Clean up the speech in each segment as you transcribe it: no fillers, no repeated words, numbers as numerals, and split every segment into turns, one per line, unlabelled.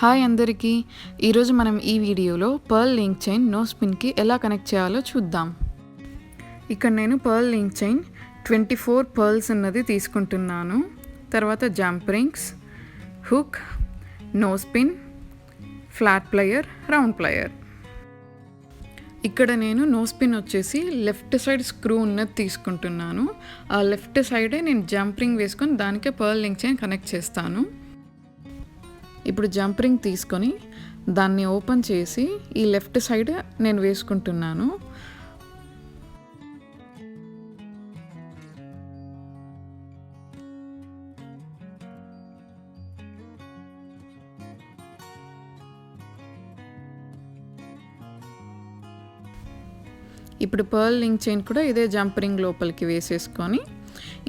Hi అందరికీ, ఈరోజు మనం ఈ వీడియోలో పర్ల్ లింక్ చైన్ నో స్పిన్కి ఎలా కనెక్ట్ చేయాలో చూద్దాం. ఇక్కడ నేను పర్ల్ లింక్ చైన్ 24 పర్ల్స్ అన్నది తీసుకుంటున్నాను. తర్వాత jump rings, hook, no spin, flat player, round player. ఇక్కడ నేను నో స్పిన్ వచ్చేసి లెఫ్ట్ సైడ్ స్క్రూ ఉన్నది తీసుకుంటున్నాను. ఆ లెఫ్ట్ సైడే నేను జంప్ రింగ్ వేసుకొని దానికే పర్ల్ లింక్ చైన్ కనెక్ట్ చేస్తాను. ఇప్పుడు జంప్ రింగ్ తీసుకొని దాన్ని ఓపెన్ చేసి ఈ లెఫ్ట్ సైడ్ నేను వేసుకుంటున్నాను. ఇప్పుడు పర్ల్ లింక్ చైన్ కూడా ఇదే జంప్ రింగ్ లోపలికి వేసేసుకొని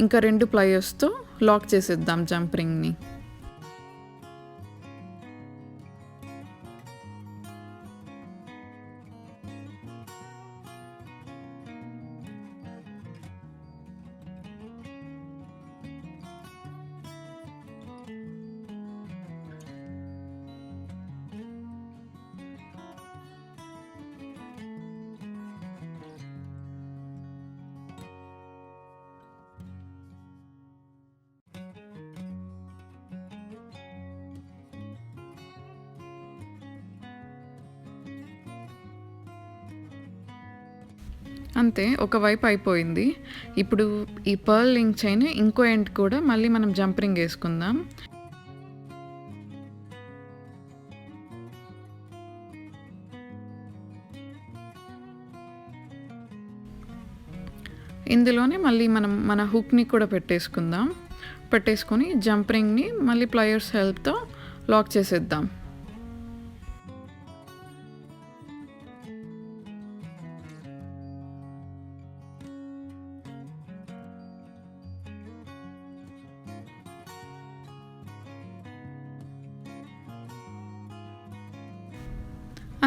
ఇంకా 2 ప్లయర్స్తో లాక్ చేసేద్దాం జంప్ రింగ్ని. అంతే, ఒకవైపు అయిపోయింది. ఇప్పుడు ఈ పర్ల్ లింక్ చైన్ ఇంకో ఎండ్ కూడా మళ్ళీ మనం జంప్ రింగ్ వేసుకుందాం. ఇందులోనే మళ్ళీ మనం మన హుక్ని కూడా పెట్టేసుకొని జంప్ రింగ్ని మళ్ళీ ప్లయర్స్ హెల్ప్తో లాక్ చేసేద్దాం.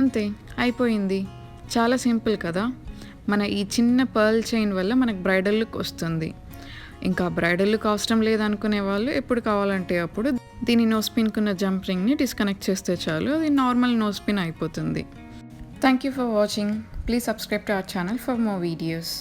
అంతే, అయిపోయింది. చాలా సింపుల్ కదా. మన ఈ చిన్న పర్ల్ చైన్ వల్ల మనకు బ్రైడల్ లుక్ వస్తుంది. ఇంకా బ్రైడల్ లుక్ అవసరం లేదనుకునే వాళ్ళు ఎప్పుడు కావాలంటే అప్పుడు దీని నో స్పిన్కున్న జంప్ రింగ్ని డిస్కనెక్ట్ చేస్తే చాలు, అది నార్మల్ నో స్పిన్ అయిపోతుంది. Thank you for watching. Please subscribe to our channel for more videos.